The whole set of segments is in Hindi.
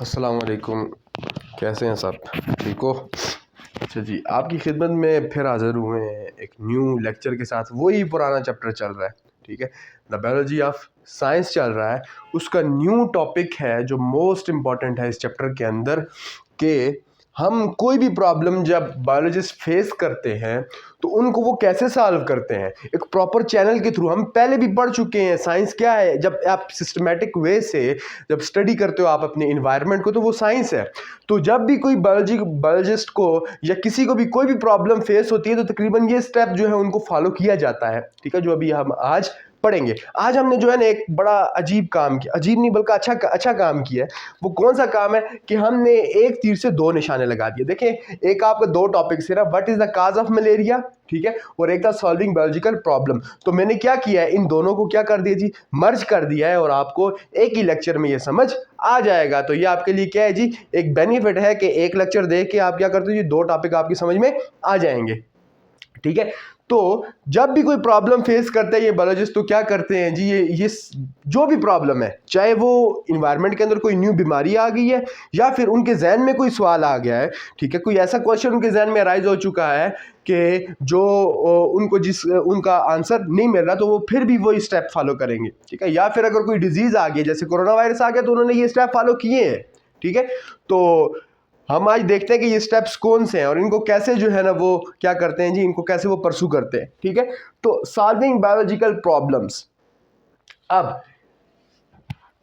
अस्सलाम वालेकुम। कैसे हैं सब? ठीक हो? अच्छा जी, आपकी खिदमत में फिर हाज़िर हुए हैं एक न्यू लेक्चर के साथ। वही पुराना चैप्टर चल रहा है, ठीक है, द बायोलॉजी ऑफ साइंस चल रहा है। उसका न्यू टॉपिक है जो मोस्ट इम्पॉर्टेंट है इस चैप्टर के अंदर, कि हम कोई भी प्रॉब्लम जब बायोलॉजिस्ट फेस करते हैं तो उनको वो कैसे सॉल्व करते हैं एक प्रॉपर चैनल के थ्रू। हम पहले भी पढ़ चुके हैं साइंस क्या है। जब आप सिस्टमेटिक वे से जब स्टडी करते हो आप अपने इन्वायरमेंट को, तो वो साइंस है। तो जब भी कोई बायोलॉजिस्ट को या किसी को भी कोई भी प्रॉब्लम फेस होती है तो तकरीबन ये स्टेप जो है उनको फॉलो किया जाता है, ठीक है, जो अभी हम आज पढ़ेंगे। आज हमने जो है ना एक बड़ा अजीब काम किया, अजीब नहीं बल्कि अच्छा काम किया है। वो कौन सा काम है कि हमने एक तीर से दो निशाने लगा दिए। देखें, एक आपका दो टॉपिक से ना, what is the cause of malaria, ठीक है, और एक था सॉल्विंग बायोलॉजिकल प्रॉब्लम। तो मैंने क्या किया है, इन दोनों को क्या कर दिया जी, मर्ज कर दिया है, और आपको एक ही लेक्चर में ये समझ आ जाएगा। तो ये आपके लिए क्या है जी, एक बेनिफिट है कि एक लेक्चर देख के आप क्या करते हो जी, दो टॉपिक आपकी समझ में आ जाएंगे, ठीक है। तो जब भी कोई प्रॉब्लम फेस करते हैं ये बायोलॉजिस्ट, तो क्या करते हैं जी, ये जो भी प्रॉब्लम है, चाहे वो इन्वायरमेंट के अंदर कोई न्यू बीमारी आ गई है या फिर उनके जहन में कोई सवाल आ गया है, ठीक है, कोई ऐसा क्वेश्चन उनके जहन में अराइज हो चुका है कि जो उनको उनका आंसर नहीं मिल रहा, तो वो फिर भी वही स्टेप फॉलो करेंगे, ठीक है। या फिर अगर कोई डिजीज आ गई, जैसे कोरोना वायरस आ गया, तो उन्होंने ये स्टेप फॉलो किए हैं, ठीक है। तो हम आज देखते हैं कि ये स्टेप्स कौन से हैं और इनको कैसे जो है ना वो क्या करते हैं जी, इनको कैसे वो परसू करते हैं, ठीक है। तो सॉल्विंग बायोलॉजिकल प्रॉब्लम्स। अब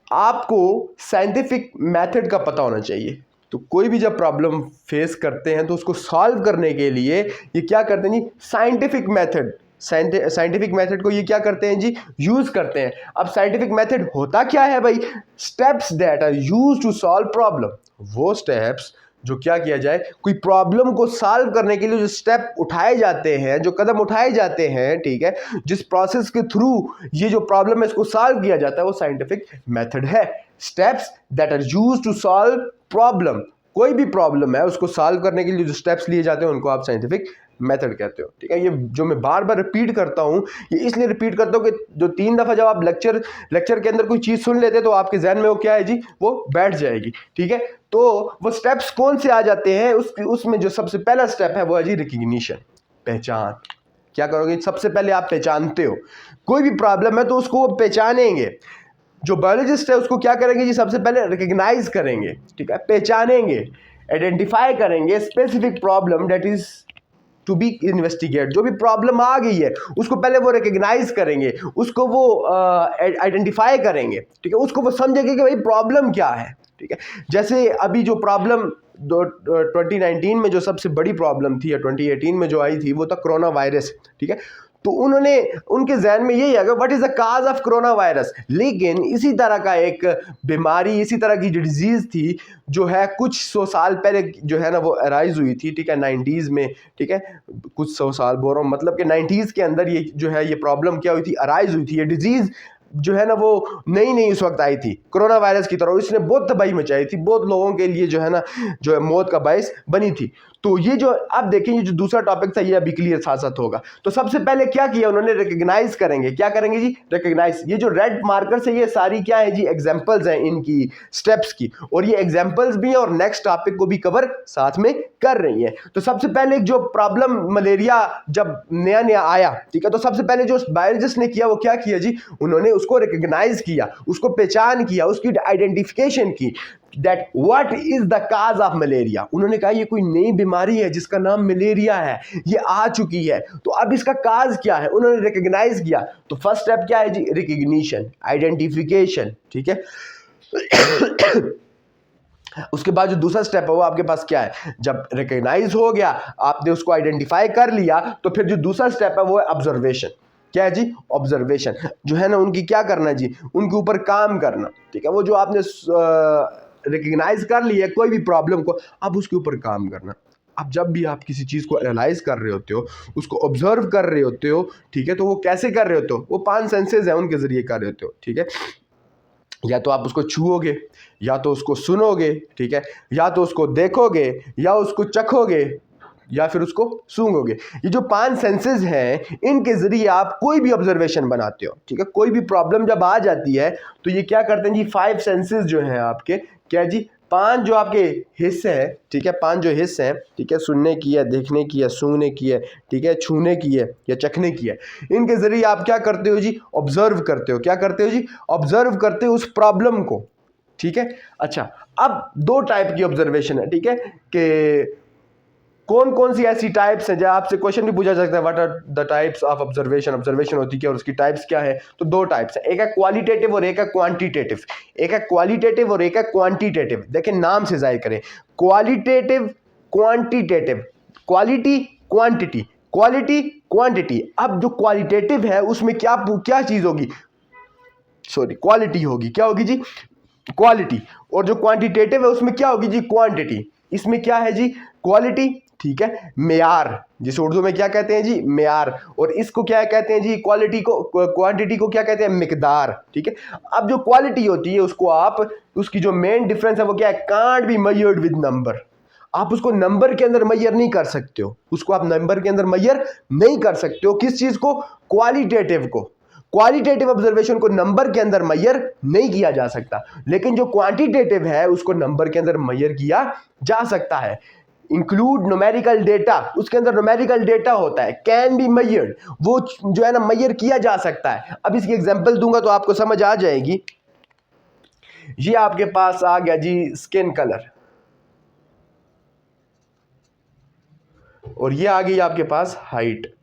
आपको साइंटिफिक मेथड का पता होना चाहिए। तो कोई भी जब प्रॉब्लम फेस करते हैं तो उसको सॉल्व करने के लिए ये क्या करते हैं जी, साइंटिफिक मेथड। साइंटिफिक मेथड को ये क्या करते हैं जी, यूज करते हैं। अब साइंटिफिक मेथड होता क्या है भाई, steps that are used to solve problem. वो स्टेप्स जो क्या किया जाए, कोई प्रॉब्लम को सॉल्व करने के लिए जो स्टेप उठाए जाते हैं, जो कदम उठाए जाते हैं, ठीक है, जिस प्रोसेस के थ्रू ये जो प्रॉब्लम है इसको सॉल्व किया जाता है, वो साइंटिफिक मेथड है। Steps that are used to solve problem. कोई भी प्रॉब्लम है उसको सॉल्व करने के लिए जो स्टेप्स लिए जाते हैं उनको आप साइंटिफिक मेथड कहते हो, ठीक है। ये जो मैं बार बार रिपीट करता हूं, ये इसलिए रिपीट करता हूं कि जो 3 दफा जब आप लेक्चर के अंदर कोई चीज सुन लेते तो आपके जहन में वो क्या है जी, वो बैठ जाएगी, ठीक है। तो वो स्टेप्स कौन से आ जाते हैं, उसमें जो सबसे पहला स्टेप है वो है जी रिकग्निशन, पहचान। क्या करोगे, सबसे पहले आप पहचानते हो। कोई भी प्रॉब्लम है तो उसको पहचानेंगे। जो बायोलॉजिस्ट है उसको क्या करेंगे जी, सबसे पहले रिकग्नाइज करेंगे, ठीक है, पहचानेंगे, आइडेंटिफाई करेंगे specific problem that is to be investigate. जो भी प्रॉब्लम आ गई है उसको पहले वो रिकग्नाइज करेंगे, उसको वो आइडेंटिफाई करेंगे, ठीक है, उसको वो समझेंगे कि भाई प्रॉब्लम क्या है, ठीक है। जैसे अभी जो प्रॉब्लम 2019 में जो सबसे बड़ी प्रॉब्लम थी या 2018 में जो आई थी वो था कोरोना वायरस, ठीक है। तो उन्होंने उनके जहन में यही है कि what is the cause of corona virus. लेकिन इसी तरह का एक बीमारी, इसी तरह की जो डिजीज थी जो है कुछ 100 साल पहले जो है ना वो अराइज हुई थी, ठीक है, 90s में, ठीक है, कुछ 100 साल बोल रहा हूँ, मतलब कि 90s के अंदर ये जो है ये प्रॉब्लम क्या हुई थी, अराइज हुई थी। ये डिजीज जो है ना वो नई उस वक्त आई थी कोरोना वायरस की तरह, इसने बहुत तबाही मचाई थी, बहुत लोगों के लिए जो है ना जो है मौत का बायस बनी थी। तो ये जो आप देखेंगे जो दूसरा टॉपिक था ये अभी क्लियर साथ साथ होगा। तो सबसे पहले क्या किया उन्होंने, रिकग्नाइज करेंगे। क्या करेंगे जी, रिकग्नाइज। ये जो रेड मार्कर से ये सारी क्या है जी, एग्जांपल्स हैं इनकी स्टेप्स की, और ये एग्जांपल्स भी हैं और नेक्स्ट टॉपिक को भी कवर साथ में कर रही है। तो सबसे पहले जो प्रॉब्लम मलेरिया जब नया आया, ठीक है, तो सबसे पहले जो बायोलॉजिस्ट ने किया वो क्या किया जी, उन्होंने उसको रिकग्नाइज किया, उसको पहचान किया, उसकी आइडेंटिफिकेशन की, that what is the cause of malaria. उन्होंने कहा ये कोई नई बीमारी है जिसका नाम मलेरिया है, ये आ चुकी है, तो अब इसका काज क्या है, उन्होंने रिकग्नाइज किया। तो फर्स्ट स्टेप क्या है जी, रिकग्निशन, आइडेंटिफिकेशन, ठीक है। उसके बाद जो दूसरा स्टेप है वो आपके पास क्या है, जब रिकग्नाइज हो गया, आपने उसको आइडेंटिफाई कर लिया, तो फिर जो दूसरा स्टेप है वो है ऑब्जर्वेशन। क्या है जी, ऑब्जर्वेशन जो है ना उनकी क्या करना जी, उनके ऊपर काम करना, ठीक है। वो जो आपने रिकग्नाइज कर लिया कोई भी प्रॉब्लम को, अब उसके ऊपर काम करना। अब जब भी आप किसी चीज़ को एनालाइज कर रहे होते हो, उसको ऑब्जर्व कर रहे होते हो, ठीक है, तो वो कैसे कर रहे होते हो, वो 5 सेंसेस हैं उनके जरिए कर रहे होते हो, ठीक है। या तो आप उसको छुओगे, या तो उसको सुनोगे, ठीक है, या तो उसको देखोगे, या उसको चखोगे, या फिर उसको सूंघोगे। ये जो 5 सेंसेस हैं इनके जरिए आप कोई भी ऑब्जर्वेशन बनाते हो, ठीक है। कोई भी प्रॉब्लम जब आ जाती है तो ये क्या करते हैं जी, 5 सेंसेस जो हैं आपके क्या जी, 5 जो आपके हिस्से हैं, ठीक है, 5 जो हिस्से हैं, ठीक है, सुनने की है, देखने की है, सूंघने की है, ठीक है, छूने की है या चखने की है, इनके जरिए आप क्या करते हो जी, ऑब्जर्व करते हो। क्या करते हो जी, ऑब्जर्व करते हो उस प्रॉब्लम को, ठीक है। अच्छा, अब 2 टाइप की ऑब्जर्वेशन है, ठीक है, कि कौन कौन सी ऐसी टाइप्स हैं, जब आपसे क्वेश्चन भी पूछा जा सकता है what are the types of observation, observation होती क्या और उसकी टाइप्स क्या है। तो 2 टाइप्स है, एक है क्वालिटेटिव और एक है क्वांटिटेटिव। एक है क्वालिटेटिव और एक है क्वांटिटेटिव। देखिए नाम से जाहिर करें, qualitative, quantitative, quality, quantity, quality, quantity. अब जो क्वालिटेटिव है उसमें क्या क्या चीज होगी, सॉरी क्वालिटी होगी, क्या होगी जी, क्वालिटी। और जो क्वांटिटेटिव है उसमें क्या होगी जी, क्वांटिटी। इसमें क्या है जी, क्वालिटी, ठीक है, मेयार, जिसे उर्दू में क्या कहते हैं जी, मेयार। और इसको क्या कहते हैं जी, क्वालिटी को, क्वांटिटी को क्या कहते हैं, मिकदार, ठीक है। अब जो क्वालिटी होती है उसको आप, उसकी जो मेन डिफरेंस है वो क्या है, can't be measured with number. आप उसको नंबर के अंदर मैयर नहीं कर सकते हो, उसको आप नंबर के अंदर मैयर नहीं कर सकते हो। किस चीज को, क्वालिटेटिव को। क्वालिटेटिव ऑब्जर्वेशन को नंबर के अंदर मैयर नहीं किया जा सकता, लेकिन जो क्वांटिटेटिव है उसको नंबर के अंदर मैयर किया जा सकता है। इंक्लूड न्यूमेरिकल डेटा, उसके अंदर न्यूमेरिकल डेटा होता है, कैन बी मैयर्ड, वो जो है ना मैयर किया जा सकता है। अब इसकी एग्जांपल दूंगा तो आपको समझ आ जाएगी। ये आपके पास आ गया जी स्किन कलर, और ये आ गई आपके पास हाइट।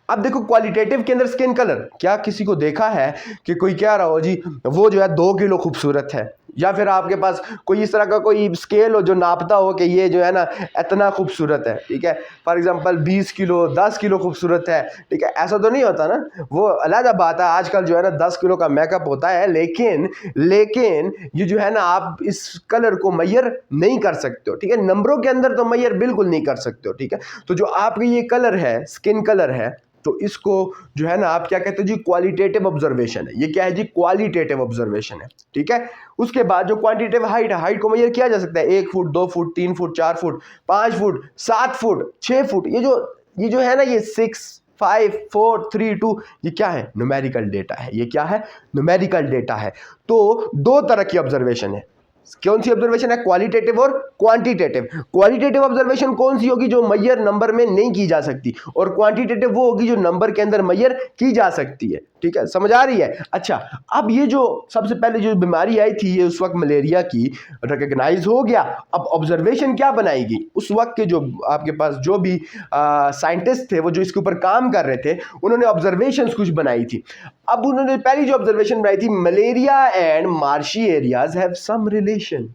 अब देखो क्वालिटेटिव के अंदर स्किन कलर, क्या किसी को देखा है कि कोई कह रहा हो जी वो जो है 2 किलो खूबसूरत है, या फिर आपके पास कोई इस तरह का कोई स्केल हो जो नापता हो कि ये जो है ना इतना खूबसूरत है, ठीक है, फॉर एग्जांपल 20 किलो 10 किलो खूबसूरत है, ठीक है, ऐसा तो नहीं होता ना, वो अलग बात है। आजकल जो है ना 10 किलो का मेकअप होता है, लेकिन ये जो है ना आप इस कलर को मैयर नहीं कर सकते हो, ठीक है, नंबरों के अंदर तो मैयर बिल्कुल नहीं कर सकते हो, ठीक है। तो जो आपकी ये कलर है, स्किन कलर है, तो इसको जो है ना आप क्या कहते हो जी, क्वालिटेटिव ऑब्जर्वेशन है। ये क्या है जी, क्वालिटेटिव ऑब्जर्वेशन है, ठीक है। उसके बाद जो क्वांटिटेटिव हाइट है, हाइट को मेजर किया जा सकता है 1 foot 2 foot 3 foot 4 foot 5 foot 7 foot 6 foot. ये जो है ना ये 6 5 4 3 2, ये क्या है, न्यूमेरिकल डेटा है। ये क्या है, न्यूमेरिकल डेटा है। तो 2 तरह की ऑब्जर्वेशन है। कौन सी ऑब्जर्वेशन है, क्वालिटेटिव और क्वांटिटेटिव। क्वालिटेटिव ऑब्जर्वेशन कौन सी होगी, जो मैयर नंबर में नहीं की जा सकती, और क्वांटिटेटिव वो होगी जो नंबर के अंदर मैयर की जा सकती है, ठीक है, समझ आ रही है। अच्छा, अब ये जो सबसे पहले जो बीमारी आई थी, ये उस वक्त मलेरिया की रिकग्नाइज हो गया। अब ऑब्जर्वेशन क्या बनाएगी, उस वक्त के जो आपके पास जो भी साइंटिस्ट थे, वो जो इसके ऊपर काम कर रहे थे, उन्होंने ऑब्जर्वेशन कुछ बनाई थी। अब उन्होंने पहली जो ऑब्जर्वेशन बनाई थी, malaria and marshy areas have some relation.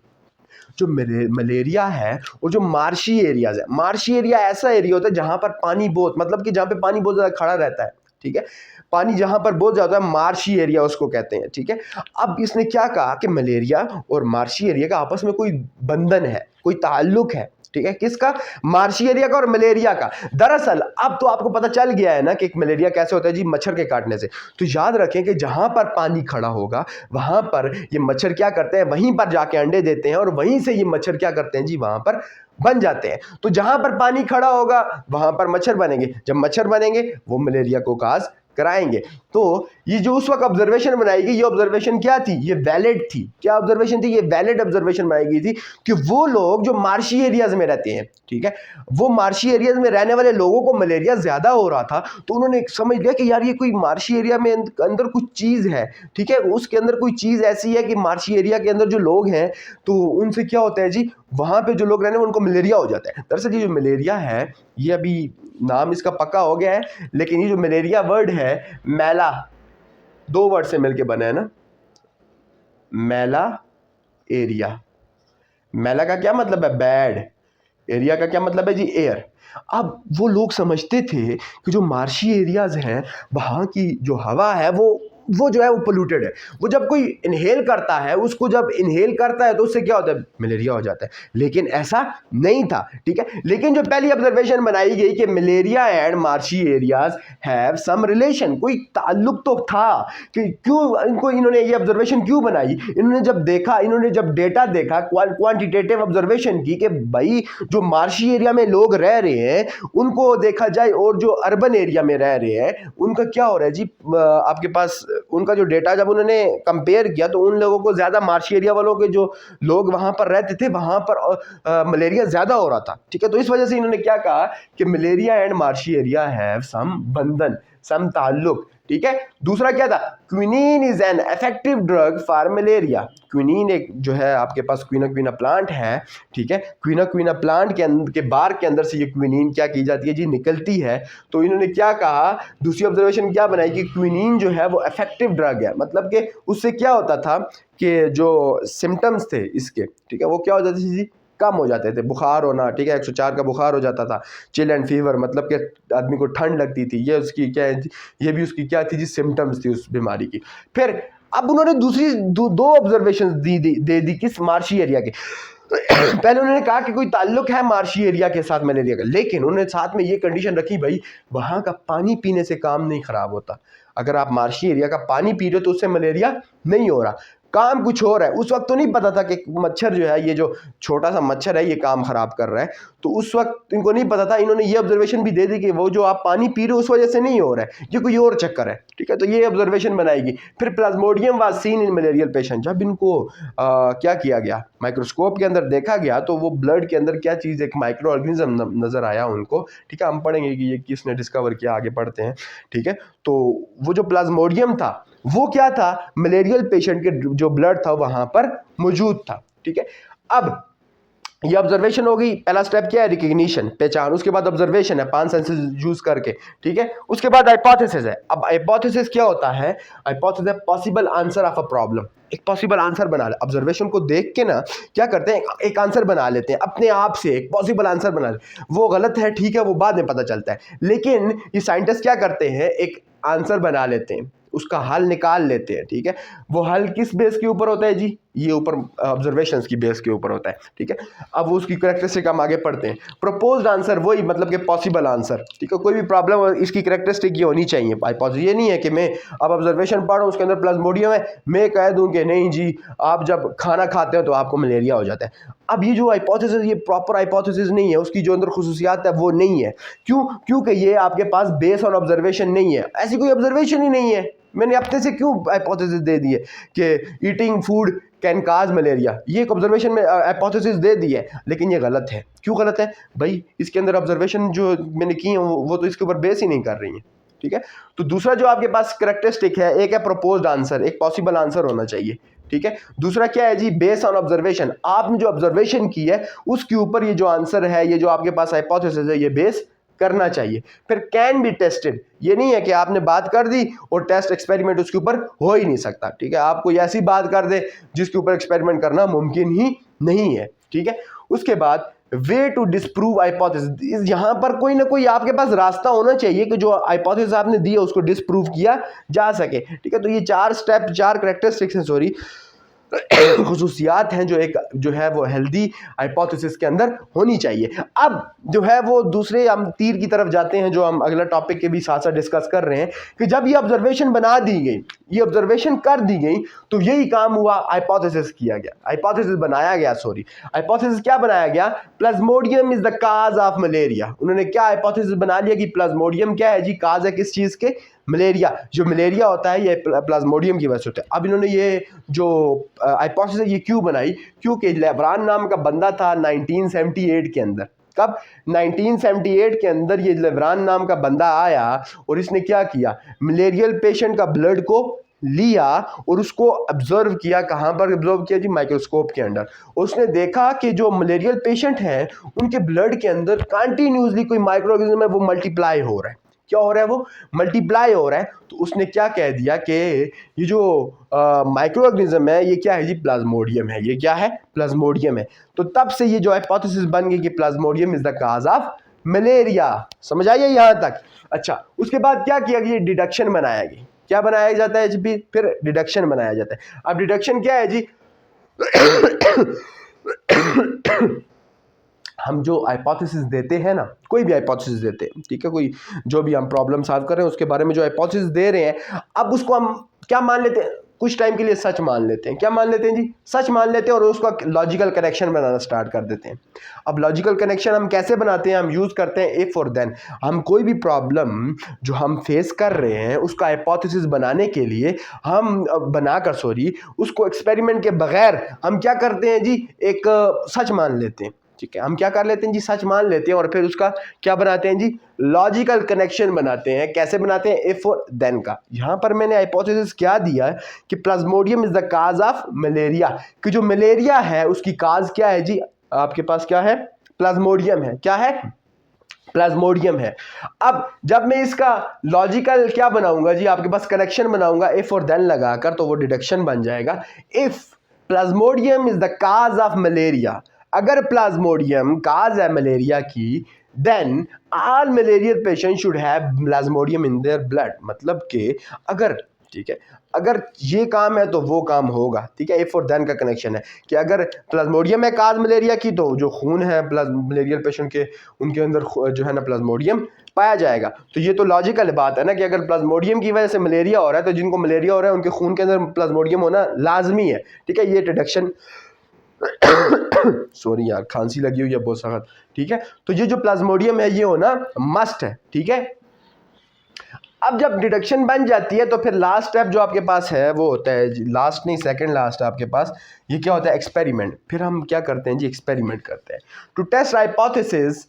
जो मलेरिया है और जो मार्शी एरियाज है, मार्शी एरिया ऐसा एरिया होता है जहां पर पानी बहुत, मतलब कि जहां पे पानी बहुत ज्यादा खड़ा रहता है, ठीक है, पानी जहां पर बहुत ज्यादा है, मार्शी एरिया उसको कहते हैं, ठीक है। अब इसने क्या कहा कि मलेरिया और मार्शी एरिया का आपस में कोई बंधन है, कोई ताल्लुक है, ठीक है, किसका, मार्शी एरिया का और मलेरिया का। दरअसल अब तो आपको पता चल गया है ना कि एक मलेरिया कैसे होता है जी, मच्छर के काटने से। तो याद रखें कि जहां पर पानी खड़ा होगा वहां पर ये मच्छर क्या करते हैं, वहीं पर जाके अंडे देते हैं, और वहीं से ये मच्छर क्या करते हैं जी, वहां पर बन जाते हैं। तो जहां पर पानी खड़ा होगा वहां पर मच्छर बनेंगे, जब मच्छर बनेंगे वो मलेरिया को काज कराएंगे। तो ये जो उस वक्त ऑब्जर्वेशन बनाई गई, ये ऑब्जर्वेशन क्या थी, ये वैलिड थी। क्या ऑब्जर्वेशन थी, ये वैलिड ऑब्जर्वेशन बनाई गई थी कि वो लोग जो मार्शी एरियाज में रहते हैं, ठीक है, वो मार्शी एरियाज में रहने वाले लोगों को मलेरिया ज्यादा हो रहा था, तो उन्होंने समझ लिया कि यार ये कोई मार्शी एरिया में अंदर कुछ चीज है, ठीक है, उसके अंदर कोई चीज ऐसी है कि मार्शी एरिया के अंदर जो लोग हैं तो उनसे क्या होता है जी, वहां पे जो लोग रहने उनको मलेरिया हो जाता है। दरअसल ये जो मलेरिया है, ये अभी नाम इसका पक्का हो गया है, लेकिन ये जो मलेरिया वर्ड है, मैला, 2 वर्ड से मिलके बना है ना, मैला एरिया। मैला का क्या मतलब है, बैड, एरिया का क्या मतलब है जी, एयर। अब वो लोग समझते थे कि जो मार्शी एरियाज हैं वहाँ की जो हवा है वो जो है वो पोल्यूटेड है। वो जब कोई इनहेल करता है, उसको जब इनहेल करता है तो उससे क्या होता है, मलेरिया हो जाता है। लेकिन ऐसा नहीं था, ठीक है। लेकिन जो पहली ऑब्जर्वेशन बनाई गई कि malaria and marshy areas have some relation, कोई ताल्लुक तो था। कि क्यों इन्होंने ये ऑब्जर्वेशन क्यों बनाई, इन्होंने जब डेटा देखा, क्वांटिटेटिव ऑब्जर्वेशन की, कि भाई जो मार्शी एरिया में लोग रह रहे हैं उनको देखा जाए और जो अर्बन एरिया में रह रहे हैं उनका क्या हो रहा है जी, आपके पास उनका जो डेटा जब उन्होंने कंपेयर किया तो उन लोगों को ज़्यादा मार्शी एरिया वालों के जो लोग वहाँ पर रहते थे वहाँ पर मलेरिया ज़्यादा हो रहा था, ठीक है। तो इस वजह से इन्होंने क्या कहा कि malaria and marshy area have some बंधन, सम ताल्लुक, ठीक है। दूसरा क्या था, quinine is an effective drug for malaria. Quinine एक जो है आपके पास क्विना क्विना प्लांट है, ठीक है। क्विना क्विना प्लांट के अंदर के बार के अंदर से ये क्विनीन क्या की जाती है जी, निकलती है। तो इन्होंने क्या कहा, दूसरी ऑब्जर्वेशन क्या बनाई कि क्विनीन जो है वो इफेक्टिव ड्रग है, मतलब कि उससे क्या होता था कि जो सिम्टम्स थे इसके, ठीक है, वो क्या हो जाते थे जी, कम हो जाते थे। बुखार होना, ठीक है, 104 का बुखार हो जाता था। चिल एंड फीवर मतलब कि आदमी को ठंड लगती थी, ये उसकी क्या है, ये भी उसकी क्या थी जी, सिम्टम्स थी उस बीमारी की। फिर अब उन्होंने दूसरी दो ऑब्जर्वेशन दे दी किस, मार्शी एरिया के। पहले उन्होंने कहा कि कोई ताल्लुक है मार्शी एरिया के साथ मलेरिया का, लेकिन उन्होंने साथ में ये कंडीशन रखी, भाई वहाँ का पानी पीने से काम नहीं खराब होता। अगर आप मार्शी एरिया का पानी पी रहे हो तो उससे मलेरिया नहीं हो रहा, काम कुछ और है। उस वक्त तो नहीं पता था कि मच्छर जो है, ये जो छोटा सा मच्छर है ये काम खराब कर रहा है, तो उस वक्त इनको नहीं पता था। इन्होंने ये ऑब्जर्वेशन भी दे दी कि वो जो आप पानी पी रहे हो उस वजह से नहीं हो रहा है, ये कोई और चक्कर है, ठीक है। तो ये ऑब्जर्वेशन बनाएगी। फिर Plasmodium was seen in malarial patient. जब इनको क्या किया गया, माइक्रोस्कोप के अंदर देखा गया, तो वो ब्लड के अंदर क्या चीज़, एक माइक्रो ऑर्गेनिज्म नजर आया उनको, ठीक है। हम पढ़ेंगे कि ये किसने डिस्कवर किया, आगे पढ़ते हैं, ठीक है। तो वो जो प्लाज्मोडियम था वो क्या था, मलेरियल पेशेंट के जो ब्लड था वहां पर मौजूद था, ठीक है। अब ये ऑब्जर्वेशन हो गई, पहला स्टेप क्या है, रिकग्निशन, पहचान। उसके बाद ऑब्जर्वेशन है 5 सेंसेस यूज करके, ठीक है। उसके बाद हाइपोथेसिस है। अब हाइपोथेसिस क्या होता है, हाइपोथेसिस है possible answer of a problem. एक पॉसिबल आंसर बना ले, ऑब्जर्वेशन को देख के ना क्या करते हैं, एक आंसर बना लेते हैं अपने आप से, एक पॉसिबल आंसर बना ले। वो गलत है, ठीक है, वो बाद में पता चलता है, लेकिन ये साइंटिस्ट क्या करते हैं, एक आंसर बना लेते हैं, उसका हल निकाल लेते हैं, ठीक है। वो हल किस बेस के ऊपर होता है जी, ये ऊपर ऑब्जर्वेशंस की बेस के ऊपर होता है, ठीक है। अब वो उसकी करेक्टरिस्टिक हम आगे पढ़ते हैं। प्रपोज्ड आंसर वही, मतलब कि पॉसिबल आंसर, ठीक है। कोई भी प्रॉब्लम इसकी करेक्टरिस्टिक ये होनी चाहिए। हाइपोथेसिस ये नहीं है कि मैं अब ऑब्जर्वेशन पढ़ रहा हूँ उसके अंदर प्लाज्मोडियम है, मैं कह दूं कि नहीं जी आप जब खाना खाते हो तो आपको मलेरिया हो जाता है। अब ये जो हाइपोथेसिस, ये प्रॉपर हाइपोथेसिस नहीं है, उसकी जो अंदर खुसूसियात है वो नहीं है। क्यों? क्योंकि ये आपके पास बेस ऑन ऑब्जर्वेशन नहीं है, ऐसी कोई ऑब्जर्वेशन ही नहीं है। मैंने अपने से क्यों हाइपोथेसिस दे दी है कि eating food can cause malaria, ये एक ऑब्जर्वेशन में हाइपोथेसिस दे दी है, लेकिन ये गलत है। क्यों गलत है भाई, इसके अंदर ऑब्जर्वेशन जो मैंने की है वो तो इसके ऊपर बेस ही नहीं कर रही है, ठीक है। तो दूसरा जो आपके पास करेक्टरिस्टिक है, एक है प्रपोज्ड आंसर, एक पॉसिबल आंसर होना चाहिए, ठीक है। दूसरा क्या है जी, बेस ऑन ऑब्जर्वेशन, आपने जो ऑब्जर्वेशन की है उसके ऊपर ये जो आंसर है, ये जो आपके पास हाइपोथेसिस है, ये बेस करना चाहिए। फिर कैन बी टेस्टेड, ये नहीं है कि आपने बात कर दी और टेस्ट एक्सपेरिमेंट उसके ऊपर हो ही नहीं सकता, ठीक है। आप कोई ऐसी बात कर दे जिसके ऊपर एक्सपेरिमेंट करना मुमकिन ही नहीं है, ठीक है। उसके बाद वे टू डिस्प्रूव हाइपोथेसिस, यहाँ पर कोई ना कोई आपके पास रास्ता होना चाहिए कि जो हाइपोथेसिस आपने दी है उसको डिस्प्रूव किया जा सके, ठीक है। तो ये 4 स्टेप, 4 कैरेक्टरिस्टिक्स हैं, सॉरी खुसूसियात हैं जो एक जो है वो हेल्दी हाइपोथेसिस के अंदर होनी चाहिए। अब जो है वो दूसरे हम तीर की तरफ जाते हैं, जो हम अगला टॉपिक के भी साथ साथ डिस्कस कर रहे हैं कि जब ये ऑब्जर्वेशन बना दी गई, ये ऑब्जर्वेशन कर दी गई, तो यही काम हुआ, हाइपोथेसिस किया गया, हाइपोथेसिस बनाया गया, सॉरी हाइपोथेसिस क्या बनाया गया, Plasmodium is the cause of malaria. उन्होंने क्या हाइपोथेसिस बना लिया कि प्लाज्मोडियम क्या है जी, काज है किस चीज़ के, मलेरिया। जो मलेरिया होता है ये प्लाज्मोडियम की वजह से होता है। अब इन्होंने ये जो हाइपोथेसिस ये क्यों बनाई, क्योंकि लेब्रान नाम का बंदा था 1978 के अंदर, कब 1978 के अंदर ये लेब्रान नाम का बंदा आया और इसने क्या किया, मलेरियल पेशेंट का ब्लड को लिया और उसको ऑब्जर्व किया। कहाँ पर ऑब्जर्व किया जी, माइक्रोस्कोप के अंदर। उसने देखा कि जो मलेरियल पेशेंट हैं उनके ब्लड के अंदर कंटिन्यूसली कोई माइक्रो ऑर्गेनिज्म है वो मल्टीप्लाई हो रहा है। क्या हो रहा है, वो मल्टीप्लाई हो रहा है। तो उसने क्या कह दिया कि ये जो माइक्रो ऑर्गेनिज्म है ये क्या है जी, प्लाज्मोडियम है, ये क्या है, प्लाज्मोडियम है। तो तब से ये जो हाइपोथेसिस बन गई कि Plasmodium is the cause of malaria. समझ आइए यहाँ तक। अच्छा, उसके बाद क्या किया गया, डिडक्शन बनाया गया। क्या बनाया जाता है जी, फिर डिडक्शन बनाया जाता है। अब डिडक्शन क्या है जी हम जो हाइपोथेसिस देते हैं ना, कोई भी हाइपोथेसिस देते हैं, ठीक है, कोई जो भी हम प्रॉब्लम सॉल्व कर रहे हैं उसके बारे में जो हाइपोथेसिस दे रहे हैं, अब उसको हम क्या मान लेते हैं, कुछ टाइम के लिए सच मान लेते हैं। क्या मान लेते हैं जी? सच मान लेते हैं और उसका लॉजिकल कनेक्शन बनाना स्टार्ट कर देते हैं। अब लॉजिकल कनेक्शन हम कैसे बनाते हैं? हम यूज़ करते हैं इफ़ और देन। हम कोई भी प्रॉब्लम जो हम फेस कर रहे हैं उसका हाइपोथेसिस बनाने के लिए हम बनाकर उसको एक्सपेरिमेंट के बगैर हम क्या करते हैं जी? एक सच मान लेते हैं। ठीक है, हम क्या कर लेते हैं जी? सच मान लेते हैं और फिर उसका क्या बनाते हैं जी? लॉजिकल कनेक्शन बनाते हैं। कैसे बनाते हैं? इफ और देन का। यहां पर मैंने हाइपोथेसिस क्या दिया है कि Plasmodium is the cause of malaria, कि जो मलेरिया है उसकी काज क्या है जी? आपके पास क्या है? प्लाज्मोडियम है। क्या है? प्लाज्मोडियम है। अब जब मैं इसका लॉजिकल क्या बनाऊंगा जी? आपके पास कनेक्शन बनाऊंगा इफ और देन लगाकर, तो वो डिडक्शन बन जाएगा। If plasmodium is the cause of malaria, अगर प्लाज्मोडियम काज है मलेरिया की, then all malarial patient should have plasmodium in their blood. मतलब कि अगर, ठीक है, अगर ये काम है तो वो काम होगा। ठीक है, इफ और देन का कनेक्शन है कि अगर प्लाज्मोडियम है काज मलेरिया की, तो जो खून है मलेरियल पेशेंट के, उनके अंदर जो है ना प्लाज्मोडियम पाया जाएगा। तो ये तो लॉजिकल बात है ना कि अगर प्लाज्मोडियम की वजह से मलेरिया हो रहा है तो जिनको मलेरिया हो रहा है उनके खून के अंदर प्लाज्मोडियम होना लाजमी है। ठीक है, ये डिडक्शन सॉरी यार, खांसी लगी हुई है बहुत सख्त। ठीक है, तो ये जो प्लाज्मोडियम है ये होना मस्ट है। ठीक है, अब जब डिडक्शन बन जाती है तो फिर लास्ट स्टेप जो आपके पास है वो होता है, लास्ट नहीं सेकंड लास्ट आपके पास, ये क्या होता है? एक्सपेरिमेंट। फिर हम क्या करते हैं जी? एक्सपेरिमेंट करते हैं टू टेस्ट हाइपोथेसिस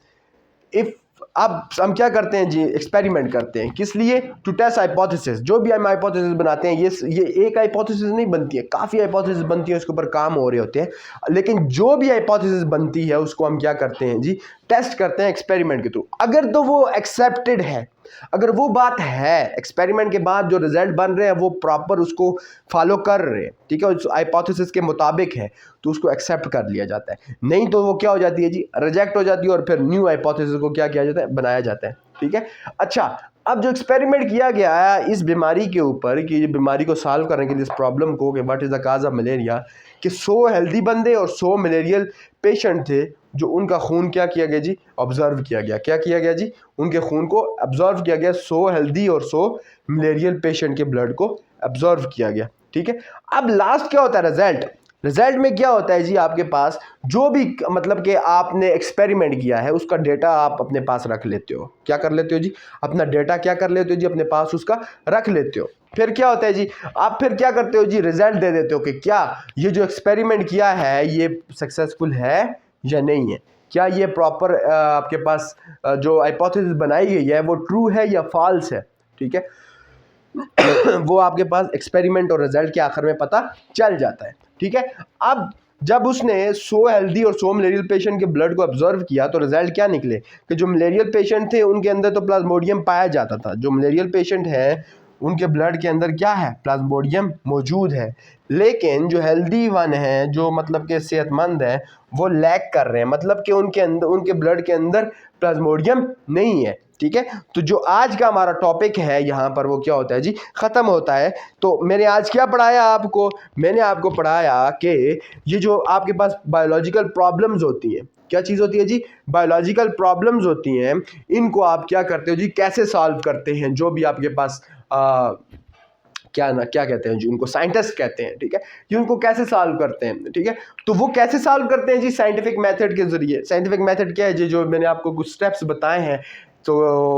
इफ। अब हम क्या करते हैं जी? एक्सपेरिमेंट करते हैं। किस लिए? To test hypothesis. जो भी हम हाइपोथेसिस बनाते हैं, ये एक हाइपोथेसिस नहीं बनती है, काफ़ी हाइपोथेसिस बनती है, उसके ऊपर काम हो रहे होते हैं। लेकिन जो भी हाइपोथेसिस बनती है उसको हम क्या करते हैं जी? टेस्ट करते हैं एक्सपेरिमेंट के थ्रू। अगर तो वो एक्सेप्टेड है, अगर वो बात है एक्सपेरिमेंट के बाद जो रिजल्ट बन रहे हैं वो प्रॉपर उसको फॉलो कर रहे हैं, ठीक है, उस हाइपोथेसिस के मुताबिक है, तो उसको एक्सेप्ट कर लिया जाता है। नहीं तो वो क्या हो जाती है जी? रिजेक्ट हो जाती है और फिर न्यू हाइपोथेसिस को क्या किया जाता है? बनाया जाता है। ठीक है, अच्छा, अब जो एक्सपेरिमेंट किया गया है इस बीमारी के ऊपर, कि ये बीमारी को सॉल्व करने के लिए, इस प्रॉब्लम को, कि what is the cause of malaria, कि 100 हेल्दी बंदे और 100 मलेरियल पेशेंट थे, जो उनका खून क्या किया गया जी? ऑब्जर्व किया गया। क्या किया गया जी? उनके खून को ऑब्जर्व किया गया। 100 हेल्दी और 100 मलेरियल पेशेंट के ब्लड को ऑब्जर्व किया गया। ठीक है, अब लास्ट क्या होता है? रिजल्ट। रिजल्ट में क्या होता है जी? आपके पास जो भी मतलब कि आपने एक्सपेरिमेंट किया है उसका डेटा आप अपने पास रख लेते हो। क्या कर लेते हो जी? अपना डेटा क्या कर लेते हो जी? अपने पास उसका रख लेते हो। फिर क्या होता है जी? आप फिर क्या करते हो जी? रिजल्ट दे देते हो कि क्या ये जो एक्सपेरिमेंट किया है ये सक्सेसफुल है या नहीं है, क्या ये प्रॉपर आपके पास जो हाइपोथेसिस बनाई गई है वो ट्रू है या फॉल्स है। ठीक है, वो आपके पास एक्सपेरिमेंट और रिजल्ट के आखिर में पता चल जाता है। ठीक है, अब जब उसने 100 हेल्दी और 100 मलेरियल पेशेंट के ब्लड को ऑब्जर्व किया तो रिजल्ट क्या निकले कि जो मलेरियल पेशेंट थे उनके अंदर तो प्लाज्मोडियम पाया जाता था। जो मलेरियल पेशेंट है उनके ब्लड के अंदर क्या है? प्लाज्मोडियम मौजूद है। लेकिन जो हेल्दी वन है, जो मतलब के सेहतमंद है, वो लैक कर रहे हैं, मतलब कि उनके अंदर, उनके ब्लड के अंदर प्लाज्मोडियम नहीं है। ठीक है, तो जो आज का हमारा टॉपिक है यहाँ पर वो क्या होता है जी? ख़त्म होता है। तो मैंने आज क्या पढ़ाया आपको? मैंने आपको पढ़ाया कि ये जो आपके पास बायोलॉजिकल प्रॉब्लम्स होती हैं, क्या चीज़ होती है जी? बायोलॉजिकल प्रॉब्लम्स होती हैं, इनको आप क्या करते हो जी? कैसे सॉल्व करते हैं? जो भी आपके पास क्या कहते हैं जी? उनको साइंटिस्ट कहते हैं। ठीक है, ये उनको कैसे सॉल्व करते हैं? ठीक है, तो वो कैसे सॉल्व करते हैं जी? साइंटिफिक मेथड के ज़रिए। साइंटिफिक मेथड क्या है जी? जो मैंने आपको कुछ स्टेप्स बताए हैं, तो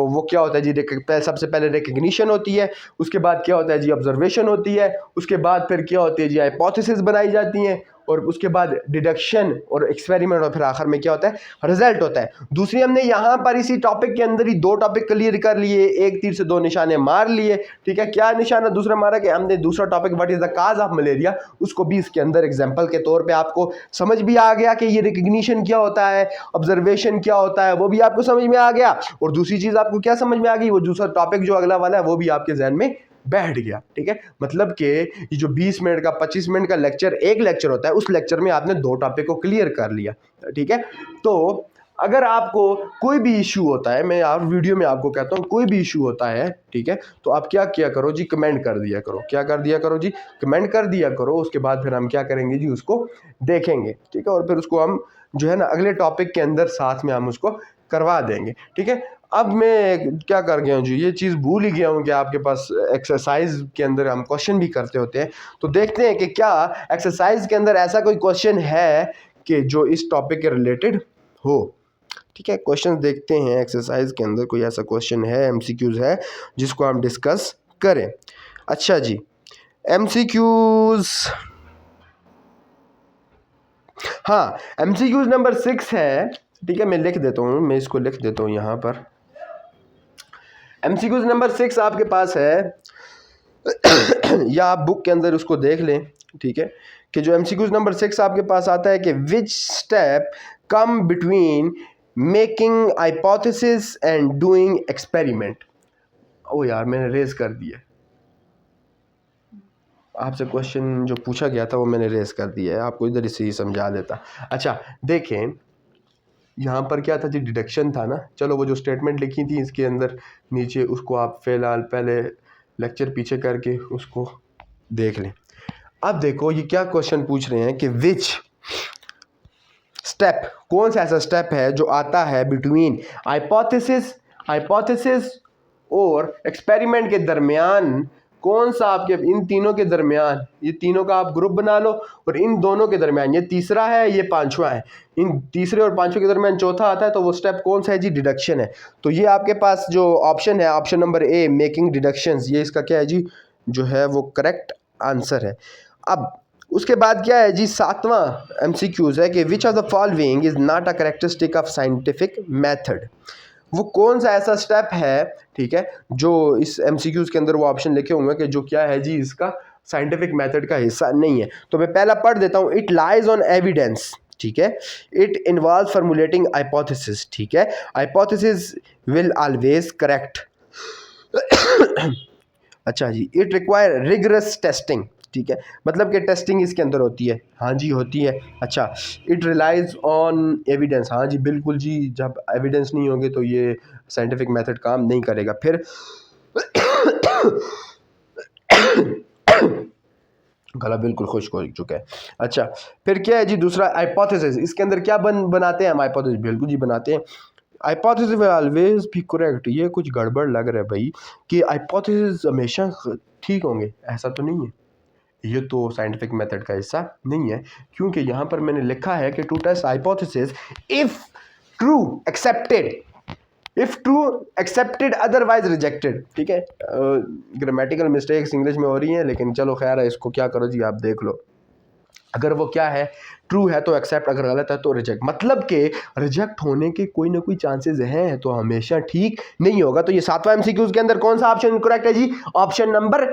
वो क्या होता है जी? सबसे पहले रिकग्निशन होती है, उसके बाद क्या होता है जी? ऑब्जर्वेशन होती है, उसके बाद फिर क्या होती है जी? हाइपोथेसिस बनाई जाती हैं, और उसके बाद डिडक्शन और एक्सपेरिमेंट, और फिर आखिर में क्या होता है? रिजल्ट होता है। दूसरी, हमने यहाँ पर इसी टॉपिक के अंदर ही 2 टॉपिक क्लियर कर लिए, एक तीर से 2 निशाने मार लिए। ठीक है, क्या निशाना दूसरा मारा? कि हमने दूसरा topic what is the cause of malaria, उसको भी इसके अंदर एग्जाम्पल के तौर पे आपको समझ भी आ गया कि ये रिकग्निशन क्या होता है, ऑब्जर्वेशन क्या होता है, वो भी आपको समझ में आ गया। और दूसरी चीज़ आपको क्या समझ में आ गई? वो दूसरा टॉपिक जो अगला वाला है वो भी आपके जहन में बैठ गया। ठीक है, मतलब कि ये जो 20 मिनट का 25 मिनट का लेक्चर, एक लेक्चर होता है, उस लेक्चर में आपने 2 टॉपिक को क्लियर कर लिया। ठीक है, तो अगर आपको कोई भी इशू होता है, मैं यार वीडियो में आपको कहता हूँ, कोई भी इशू होता है, ठीक है, तो आप क्या किया करो जी? कमेंट कर दिया करो। क्या कर दिया करो जी? कमेंट कर दिया करो। उसके बाद फिर हम क्या करेंगे जी? उसको देखेंगे। ठीक है, और फिर उसको हम जो है ना अगले टॉपिक के अंदर साथ में हम उसको करवा देंगे। ठीक है, अब मैं क्या कर गया हूँ जी, ये चीज़ भूल ही गया हूँ कि आपके पास एक्सरसाइज के अंदर हम क्वेश्चन भी करते होते हैं। तो देखते हैं कि क्या एक्सरसाइज के अंदर ऐसा कोई क्वेश्चन है कि जो इस टॉपिक के रिलेटेड हो। ठीक है, क्वेश्चन देखते हैं एक्सरसाइज के अंदर कोई ऐसा क्वेश्चन है, एमसीक्यूज है जिसको हम डिस्कस करें। अच्छा जी, एमसीक्यूज, हाँ एमसीक्यूज नंबर 6 है। ठीक है, मैं लिख देता हूँ, मैं इसको लिख देता हूँ यहाँ पर। एमसीक्यूज नंबर 6 आपके पास है या आप बुक के अंदर उसको देख लें। ठीक है, कि जो एमसीक्यूज नंबर 6 आपके पास आता है कि which step come between making hypothesis and doing experiment. ओ यार, मैंने रेज कर दिया, आपसे क्वेश्चन जो पूछा गया था वो मैंने रेज कर दिया है, आपको इधर से ही समझा देता। अच्छा देखें, यहाँ पर क्या था जी, डिडक्शन था ना। चलो वो जो स्टेटमेंट लिखी थी इसके अंदर नीचे, उसको आप फिलहाल पहले लेक्चर पीछे करके उसको देख लें। अब देखो ये क्या क्वेश्चन पूछ रहे हैं कि विच स्टेप, कौन सा ऐसा स्टेप है जो आता है बिटवीन हाइपोथेसिस और एक्सपेरिमेंट के दरमियान, कौन सा आपके इन तीनों के दरमियान, ये तीनों का आप ग्रुप बना लो और इन दोनों के दरमियान, ये तीसरा है ये पांचवा है, इन तीसरे और पांचवे के दरमियान चौथा आता है, तो वो स्टेप कौन सा है जी, डिडक्शन है। तो ये आपके पास जो ऑप्शन है, option number A making deductions, ये इसका क्या है जी, जो है वो करेक्ट आंसर है। अब उसके बाद क्या है जी, 7वां एमसीक्यूज है कि which of the following is not a characteristic of scientific method. वो कौन सा ऐसा स्टेप है, ठीक है, जो इस एमसीक्यूज के अंदर वो ऑप्शन लिखे हुए हैं कि जो क्या है जी, इसका साइंटिफिक मेथड का हिस्सा नहीं है। तो मैं पहला पढ़ देता हूँ, इट लाइज ऑन एविडेंस। ठीक है, इट इन्वॉल्व फॉर्मुलेटिंग हाइपोथेसिस। ठीक है, हाइपोथेसिस विल ऑलवेज करेक्ट। अच्छा जी, इट रिक्वायर रिगरस टेस्टिंग। ठीक है, मतलब कि टेस्टिंग इसके अंदर होती है, हाँ जी होती है। अच्छा, इट रिलाइज ऑन एविडेंस, हाँ जी बिल्कुल जी, जब एविडेंस नहीं होंगे तो ये साइंटिफिक मेथड काम नहीं करेगा। फिर गला बिल्कुल खुश्क हो चुका है। अच्छा, फिर क्या है जी दूसरा, हाइपोथेसिस, इसके अंदर क्या बनाते हैं हम, हाइपोथेसिस बिल्कुल जी बनाते हैं। Hypothesis will always be correct, ये कुछ गड़बड़ लग रहा है भाई कि हाइपोथेसिस हमेशा ठीक होंगे, ऐसा तो नहीं है, ये तो साइंटिफिक मेथड का हिस्सा नहीं है। क्योंकि यहाँ पर मैंने लिखा है कि to test hypothesis if true accepted, if true accepted otherwise rejected. ठीक है, ग्रामेटिकल मिस्टेक्स इंग्लिश में हो रही हैं, लेकिन चलो खैर है, इसको क्या करो जी आप देख लो। अगर वो क्या है, ट्रू है तो एक्सेप्ट, अगर गलत है तो रिजेक्ट, मतलब कि रिजेक्ट होने के कोई ना कोई चांसेस हैं, तो हमेशा ठीक नहीं होगा। तो ये 7वां एमसीक्यूज के अंदर कौन सा ऑप्शन करेक्ट है जी, ऑप्शन नंबर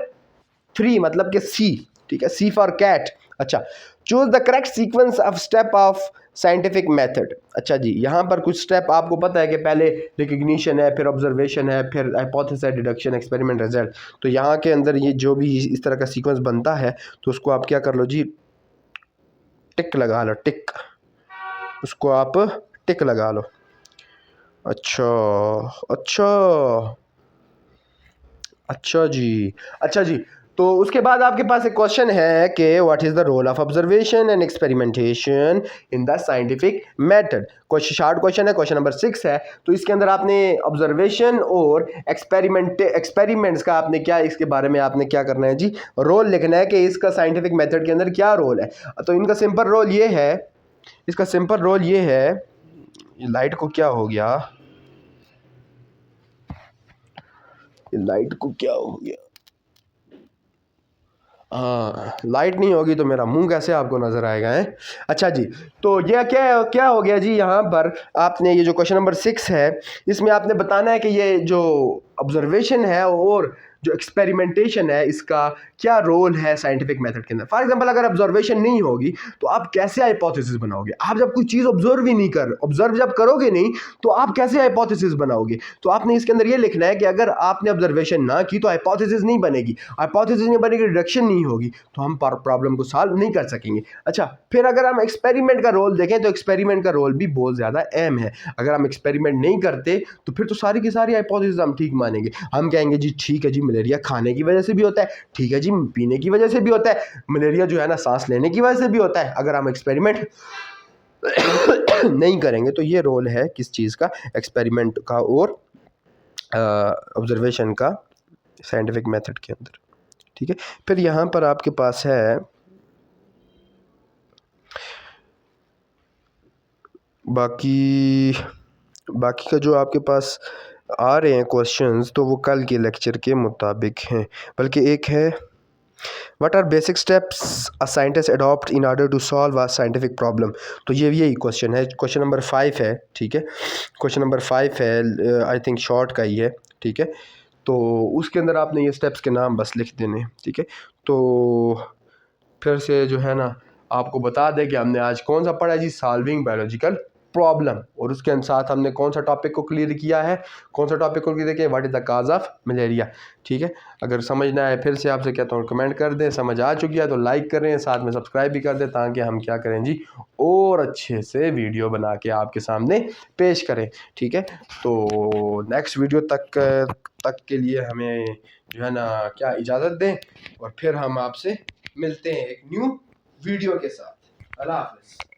3, मतलब कि सी। ठीक है, सी फॉर कैट। अच्छा, choose the correct sequence of step of scientific method. अच्छा जी, यहाँ पर कुछ स्टेप आपको पता है कि पहले रिकग्निशन है, फिर ऑब्जर्वेशन है, फिर हाइपोथेसिस है, डिडक्शन, एक्सपेरिमेंट, रिजल्ट। तो यहाँ के अंदर ये जो भी इस तरह का सीक्वेंस बनता है, तो उसको आप क्या कर लो जी, टिक लगा लो, टिक, उसको आप टिक लगा लो। अच्छा अच्छा अच्छा जी, अच्छा जी। तो उसके बाद आपके पास एक क्वेश्चन है कि what is the role of observation and experimentation in the scientific method. Question short question है, क्वेश्चन नंबर 6 है। तो इसके अंदर आपने ऑब्जर्वेशन और एक्सपेरिमेंट्स का आपने क्या, इसके बारे में आपने क्या करना है जी, रोल लिखना है कि इसका साइंटिफिक मेथड के अंदर क्या रोल है। तो इनका सिंपल रोल ये है, इसका सिंपल रोल ये है, लाइट को क्या हो गया, लाइट को क्या हो गया, हाँ लाइट नहीं होगी तो मेरा मुंह कैसे आपको नजर आएगा है। अच्छा जी, तो ये क्या क्या हो गया जी, यहाँ पर आपने ये जो क्वेश्चन नंबर 6 है, इसमें आपने बताना है कि ये जो ऑब्जर्वेशन है और जो एक्सपेरिमेंटेशन है, इसका क्या रोल है साइंटिफिक मेथड के अंदर। फॉर एग्जांपल, अगर ऑब्जर्वेशन नहीं होगी तो आप कैसे हाइपोथेसिस बनाओगे। आप जब कोई चीज़ ऑब्जर्व ही नहीं ऑब्जर्व जब करोगे नहीं, तो आप कैसे हाइपोथेसिस बनाओगे। तो आपने इसके अंदर ये लिखना है कि अगर आपने ऑब्जर्वेशन ना की तो हाइपोथेसिस नहीं बनेगी, हाइपोथेसिस नहीं बनेगी, डिडक्शन नहीं होगी, तो हम प्रॉब्लम को सॉल्व नहीं कर सकेंगे। अच्छा, फिर अगर हम एक्सपेरिमेंट का रोल देखें तो एक्सपेरिमेंट का रोल भी बहुत ज़्यादा अहम है। अगर हम एक्सपेरिमेंट नहीं करते तो फिर तो सारी की सारी हाइपोथेसिस हम ठीक मानेंगे। हम कहेंगे जी ठीक है जी, मलेरिया खाने की वजह से भी होता है, ठीक है जी पीने की वजह से भी होता है, मलेरिया जो है ना सांस लेने की वजह से भी होता है। अगर हम एक्सपेरिमेंट नहीं करेंगे तो ये रोल है किस चीज़ का, एक्सपेरिमेंट का और ऑब्जर्वेशन का साइंटिफिक मेथड के अंदर, ठीक है। फिर यहाँ पर आपके पास है बाकी का जो आपके पास आ रहे हैं क्वेश्चंस, तो वो कल के लेक्चर के मुताबिक हैं। बल्कि एक है, what are basic steps a scientist adopt in order to solve a scientific problem. तो ये यही क्वेश्चन है, क्वेश्चन नंबर 5 है, ठीक है। क्वेश्चन नंबर 5 है, आई थिंक शॉर्ट का ही है, ठीक है। तो उसके अंदर आपने ये स्टेप्स के नाम बस लिख देने हैं, ठीक है। तो फिर से जो है ना, आपको बता दें कि हमने आज कौन सा पढ़ा है जी, सॉल्विंग बायोलॉजिकल प्रॉब्लम। और उसके साथ हमने कौन सा टॉपिक को क्लियर किया है, what is the cause of malaria, ठीक है। अगर समझना है फिर से आपसे कहता हूँ कमेंट कर दें, समझ आ चुकी है तो लाइक करें, साथ में सब्सक्राइब भी कर दें, ताकि हम क्या करें जी, और अच्छे से वीडियो बना के आपके सामने पेश करें, ठीक है। तो नेक्स्ट वीडियो तक के लिए हमें जो है ना क्या इजाज़त दें, और फिर हम आपसे मिलते हैं एक न्यू वीडियो के साथ। अल्लाह हाफ़िज़।